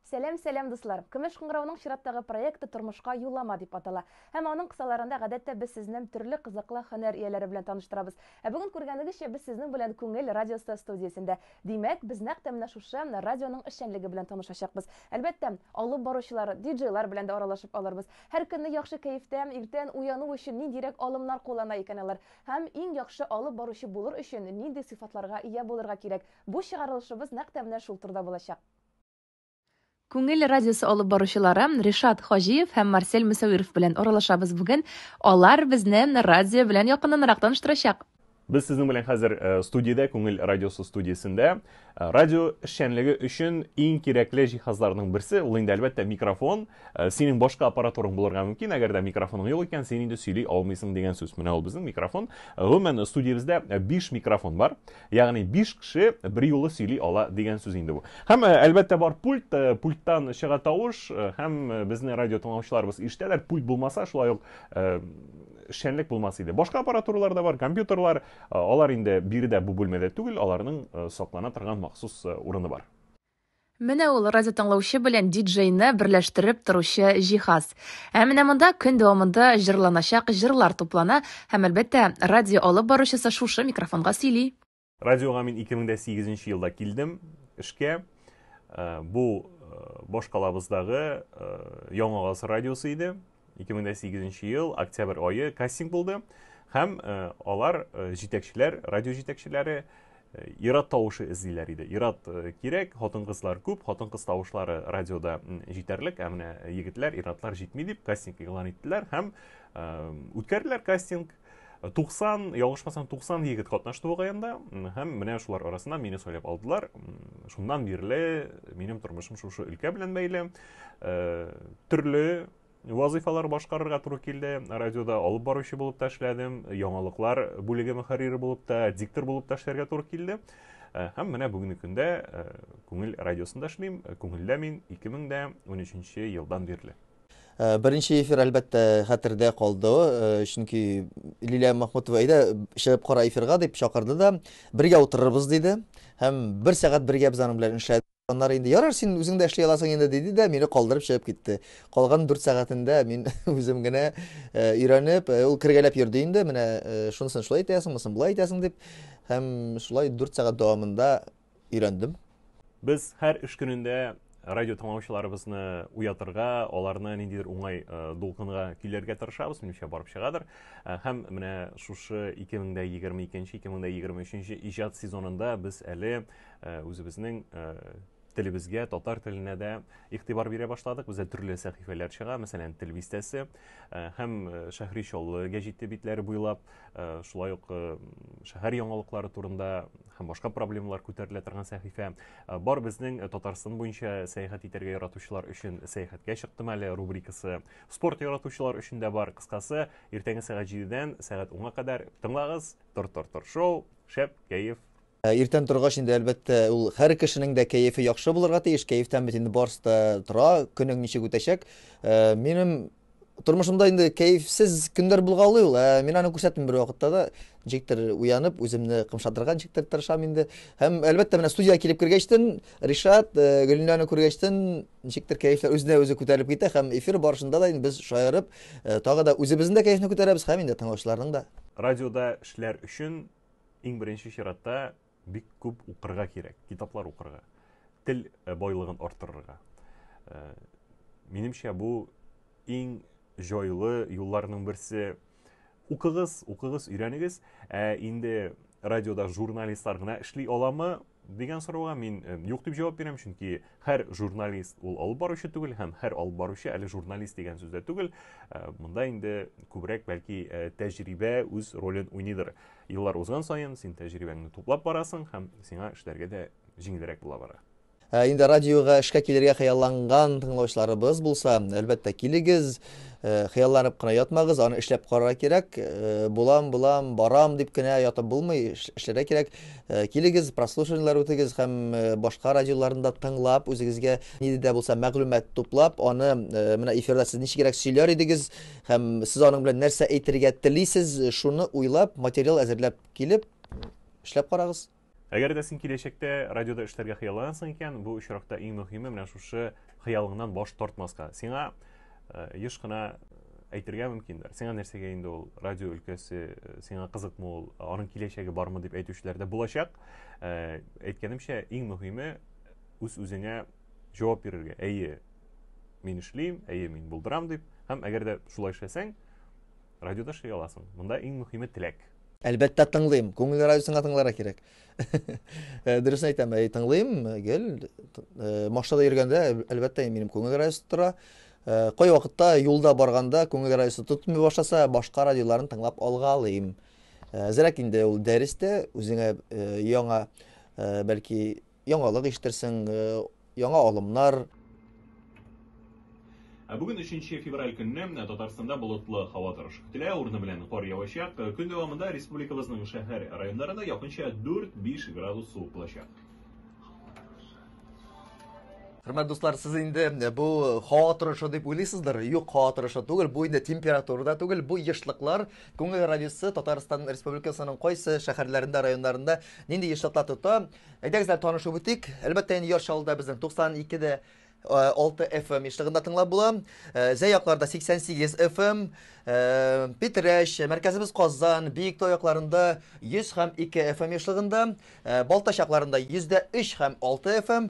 Сәлем дуслар. Көмеш кыңгырауның чираттагы проекты тормышка юллама дип атала. Һәм аның кысаларында гадәттә без сезнең төрле кызыклы һөнәр ияләре белән таныштырабыз. Бүген күргәнегезчә без сезнең белән Күңел радиосы студиясендә. Димәк, без нәкъ тә менә шушы радионың эшчәнлеге белән танышачакбыз. Әлбәттә, алып баручылар, диджейлар белән дә аралашып алырбыз. Һәр көнне яхшы кәефтә, иртән уяну өчен ниндирәк алымнар куллана икән алар. Һәм иң яхшы алып баручы булыр өчен нинди сыйфатларга ия булырга кирәк. Бу чыгарылышыбыз нәкъ тә менә шул турда булачак. Күңел радиосы алып баручылары Ришат Хаҗиев һәм Марсель Мөсәвиров белән аралашабыз бүген. Алар безне радио белән якыннанрак таныштырачак. Biz sizin bilen hazır stüdyoda, Күңел радиосы студиясында радио эшчәнлеге өчен иң кирәкле җиһазларның берсе, ул инде әлбәттә микрофон. Синең башка аппаратураң булырга мөмкин, әгәр дә микрофоның юк икән, син инде сөйли алмыйсың дигән сүз. Менә ул безнең микрофон. Гомумән студиябызда 5 микрофон бар. Ягъни 5 кеше бер юлы сөйли ала дигән сүз инде бу. Һәм әлбәттә бар пульт, пульттан чыга тавыш, һәм безнең радио тыңлаучыларыбыз ишетәләр. Пульт булмаса, шулай ук эшчәнлек булмас иде. Башка аппаратуралар да бар, компьютерлар, алар инде биредә бу бүлмәдә түгел, аларның саклана торган махсус урыны бар. Менә ул радио тыңлаучы белән диджейны берләштереп торучы җиһаз. Менә монда көн дәвамында җырланачак җырлар туплана, һәм әлбәттә радио алып баручысы шушы микрофонга сөйли. Радиога мин 2008 елда килдем эшкә. Бу башкалабыздагы Яңагас радиосы иде. 2008 ел октябрь айы кастинг булды. Һәм алар җитәкчеләр, радио җитәкчеләре ират тавышы эзлиләр иде. Ират кирәк, хатын-кызлар күп, хатын-кыз тавышлары радиода җитәрлек, ә менә егетләр, иратлар җитми дип кастинг игълан иттеләр һәм үткәрделәр кастинг. 90, ялгышмасам 90 егет катнашты бу гаенда. Һәм менә шулар арасында мине сөйләп алдылар. Шуннан бирле минем тормышым шушы өлкә белән бәйле. Төрле вазифалар башкарырга туры килде. Радиода алып баручы булып та эшләдем, яңалыклар бүлеге мөхәррире булып та, диктор булып та эшләргә туры килде. Һәм менә бүгенге көндә Күңел радиосында эшлим. Күңелдә мин 2013 елдан бирле. Беренче эфир әлбәттә хәтердә калды, чөнки Лилия Махмутова әйдә шәп кара эфирга дип чакырды да, бергә утырырбыз диде. Һәм 1 сәгать бергә без аның белән эшләдек. Onlar indi yarar син үзең дә эшли аласың инде диде дә мине калдырып чыгып китте. Калган 4 сәгатендә мин үзем генә өйрәнеп, ул кергәләп йөрде инде. Менә шунысын шулай әйтәсеңме, булай әйтәсең дип, һәм шулай 4 сәгать дәвамында өйрәндем. Без һәр эш көнендә радио тыңлаучыларыбызны уятырга, аларны ниндидер уңай дулкынга килергә тырышабыз, минемчә барып чыгадыр. Һәм менә шушы 2022-2023 иҗат сезонында без әле үзебезнең телебезгә, татар теленә дә игътибар бирә башладык. Бездә төрле сәхифәләр чыга, мәсәлән, тел бистәсе һәм Шәһри Чаллы гәҗите битләре буйлап, шулай ук шәһәр яңалыклары турында һәм башка проблемалар күтәрелә торган сәхифә бар. Безнең Татарстан буенча сәяхәт итәргә яратучылар өчен сәяхәткә чыктым әле рубрикасы. Спорт яратучылар өчен дә бар. Кыскасы, иртәнге сәгать 7-дән сәгать 10-га кадәр тыңлагыз. Тор шоу, шәп, кәеф. Иртән торгач инде әлбәттә ул һәр кешенең дә кәефе яхшы булырга тиеш. Кәефтән бит инде барысы да тора, көнең ничек үтәчәк. Минем тормышымда инде кәефсез көндәр булгалый ул. Мин аны күрсәттем бер вакытта да. Ничектер уянып, үземне кымшатырга ничектер тырышам инде. Һәм әлбәттә менә студиягә килеп кергәчтен, Ришат, Гөлнаны күргәчтен ничектер кәефләр үзенә үзе күтәрелеп китә һәм эфир барышында да без шаярып, тагы да үзебезнең дә кәефне күтәрәбез һәм инде тыңлаучыларның да. Радиода эшләр өчен иң беренче чиратта бик күп укырга кирәк, китаплар укырга, тел байлыгын арттырырга. Минемчә бу иң җайлы юлларның берсе. Укыгыз, өйрәнегез. Инде радиода журналистлар гына эшли аламы дигән сорауга мин юк дип җавап бирәм, чөнки һәр журналист ул алып баручы түгел һәм һәр алып баручы әле журналист дигән сүз дә түгел. Монда инде күбрәк бәлки тәҗрибә үз ролен уйныйдыр. Еллар узган саен син тәҗрибәңне туплап барасың һәм сиңа эшләргә дә җиңелрәк була бара. Инде радиога эшкә килергә хыялланган тыңлаучыларыбыз булса, әлбәттә килегез, хыялланып кына ятмагыз, аны эшләп карарга кирәк. Булам, барам дип кенә ятып булмый, эшләргә кирәк. Килегез, прослушиваниелар үтегез һәм башка радиоларында тыңлап, үзегезгә ниде дә булса мәгълүмат туплап, аны менә эфирда сез ничегрәк сөйләр идегез һәм сез аның белән нәрсә әйтергә телисез, шуны уйлап, материал әзерләп килеп, эшләп карагыз. Әгәр дә син киләчәктә радиода эшләргә хыяллансаң икән, бу очракта иң мөһиме менә шушы хыялыңнан баш тартмаска. Сиңа еш кына әйтергә мөмкиндер. Сиңа нәрсәгә инде ул радио өлкәсе, сиңа кызыкмы ул, аның киләчәге бармы дип әйтүчеләр дә булачак. Әйткәнемчә, иң мөһиме үз-үзеңә җавап бирергә. Әйе, мин эшлим, әйе, мин булдырам дип. Һәм әгәр дә шулай эшләсәң, радиода эшли аласың. Монда иң мөһиме теләк. Әлбәттә тыңлыйм. Күңел радиосына тыңларга кирәк. Дөресен әйтәм, тыңлыйм. Гел машинада йөргәндә әлбәттә минем күңел радиосы тора. Кай вакытта юлда барганда күңел радиосы тотмый башласа, башка радиоларын тыңлап алгалыйм. Әзрәк инде ул дәрестә үзеңә яңа, бәлки яңалык ишетерсең, яңа алымнар. Бүген 3 февраль көнне Татарстанда болытлы һава торышы көтелә, урыны белән кар явачак. Көн дәвамында республикабызның шәһәр районнарында якынча 4-5 градус суык булачак. Хөрмәтле дуслар, сез инде бу һава торышы дип уйлыйсыздыр. Юк, һава торышы түгел, бу инде температурада түгел, бу ешлыклар. Күңел радиосы Татарстан Республикасының кайсы шәһәрләрендә, районнарында нинди ешлыклар тота? Әйдәгез танышып үтик. Әлбәттә, инде Яршалда безнең 92-дә 6 FM ешлыгында тыңлап була. Зәй якларда 88 FM, Питрәш, мәркәзебез Казан, Биектау якларында 100 һәм 2 FM ешлыгында, Балтач якларында 103 һәм 6 FM,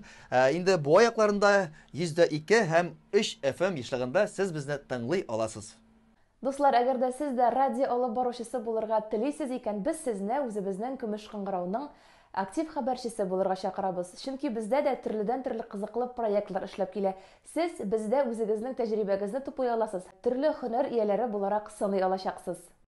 инде Буа якларында 102 һәм 3 FM ешлыгында сез безне тыңлый аласыз. Дуслар, әгәр дә сез дә радио алып баручысы булырга телисез икән, без сезне үзебезнең көмеш кыңгырауның актив хәбәрчесе булырга чакырабыз. Чөнки бездә дә төрледән-төрле кызыклы проектлар эшләп килә. Сез бездә үзегезнең тәҗрибәгезне тупый аласыз. Төрле һөнәр ияләре буларак сыный алачаксыз.